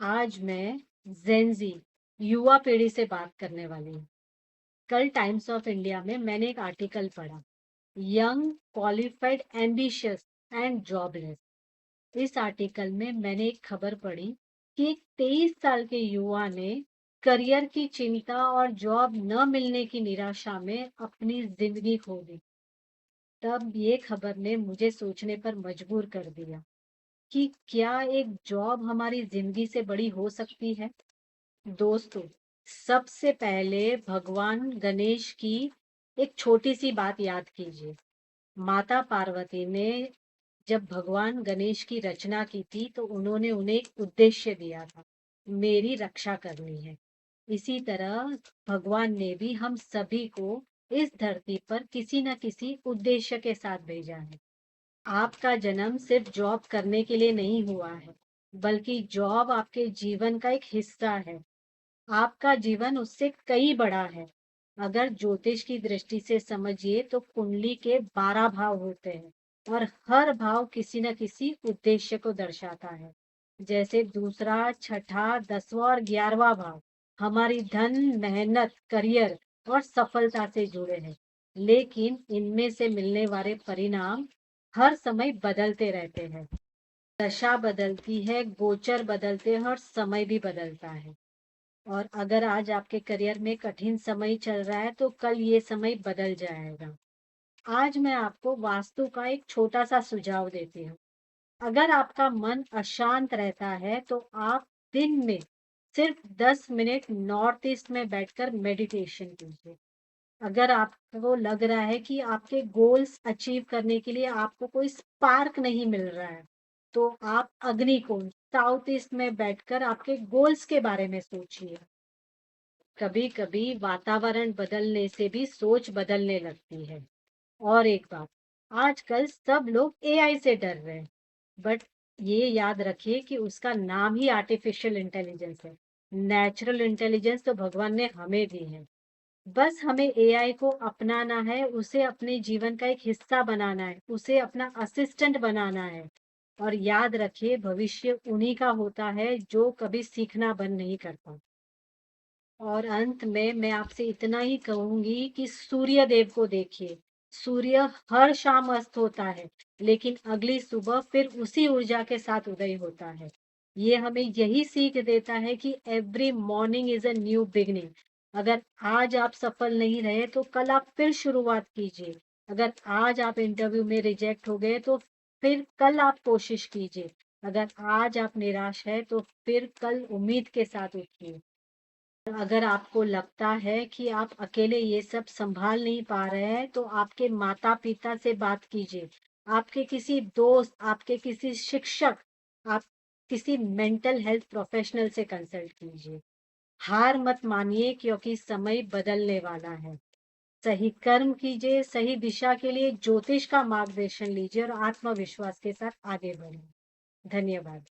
आज मैं जेनजी युवा पीढ़ी से बात करने वाली हूँ। कल टाइम्स ऑफ इंडिया में मैंने एक आर्टिकल पढ़ा, young qualified ambitious and jobless. इस आर्टिकल में मैंने एक खबर पढ़ी कि एक 23 साल के युवा ने करियर की चिंता और जॉब न मिलने की निराशा में अपनी जिंदगी खो दी। तब ये खबर ने मुझे सोचने पर मजबूर कर दिया कि क्या एक जॉब हमारी जिंदगी से बड़ी हो सकती है। दोस्तों, सबसे पहले भगवान गणेश की एक छोटी सी बात याद कीजिए। माता पार्वती ने जब भगवान गणेश की रचना की थी तो उन्होंने उन्हें एक उद्देश्य दिया था, मेरी रक्षा करनी है। इसी तरह भगवान ने भी हम सभी को इस धरती पर किसी न किसी उद्देश्य के साथ भेजा है। आपका जन्म सिर्फ जॉब करने के लिए नहीं हुआ है, बल्कि जॉब आपके जीवन का एक हिस्सा है। आपका जीवन उससे कई बड़ा है। अगर ज्योतिष की दृष्टि से समझिए तो कुंडली के 12 भाव होते हैं और हर भाव किसी न किसी उद्देश्य को दर्शाता है। जैसे दूसरा, छठा, 10वां और 11वां भाव हमारी धन, मेहनत, करियर और सफलता से जुड़े हैं। लेकिन इनमें से मिलने वाले परिणाम हर समय बदलते रहते हैं। दशा बदलती है, गोचर बदलते हैं और समय भी बदलता है। और अगर आज आपके करियर में कठिन समय चल रहा है तो कल ये समय बदल जाएगा। आज मैं आपको वास्तु का एक छोटा सा सुझाव देती हूँ। अगर आपका मन अशांत रहता है तो आप दिन में सिर्फ 10 मिनट नॉर्थ ईस्ट में बैठकर मेडिटेशन कीजिए। अगर आपको लग रहा है कि आपके गोल्स अचीव करने के लिए आपको कोई स्पार्क नहीं मिल रहा है, तो आप अग्निकुंड साउथ ईस्ट में बैठकर आपके गोल्स के बारे में सोचिए। कभी कभी वातावरण बदलने से भी सोच बदलने लगती है। और एक बात, आजकल सब लोग एआई से डर रहे हैं, बट ये याद रखिए कि उसका नाम ही आर्टिफिशियल इंटेलिजेंस है। नेचुरल इंटेलिजेंस तो भगवान ने हमें दी है। बस हमें एआई को अपनाना है, उसे अपने जीवन का एक हिस्सा बनाना है, उसे अपना असिस्टेंट बनाना है। और याद रखिए, भविष्य उन्हीं का होता है जो कभी सीखना बंद नहीं करता। और अंत में मैं आपसे इतना ही कहूंगी कि सूर्य देव को देखिए। सूर्य हर शाम अस्त होता है, लेकिन अगली सुबह फिर उसी ऊर्जा के साथ उदय होता है। ये हमें यही सीख देता है कि every morning is a new beginning. अगर आज आप सफल नहीं रहे तो कल आप फिर शुरुआत कीजिए। अगर आज आप इंटरव्यू में रिजेक्ट हो गए तो फिर कल आप कोशिश कीजिए। अगर आज आप निराश है तो फिर कल उम्मीद के साथ उठिए। अगर आपको लगता है कि आप अकेले ये सब संभाल नहीं पा रहे हैं तो आपके माता पिता से बात कीजिए। आपके किसी दोस्त, आपके किसी शिक्षक, आप किसी मेंटल हेल्थ प्रोफेशनल से कंसल्ट कीजिए। हार मत मानिए, क्योंकि समय बदलने वाला है। सही कर्म कीजिए, सही दिशा के लिए ज्योतिष का मार्गदर्शन लीजिए और आत्मविश्वास के साथ आगे बढ़िए। धन्यवाद।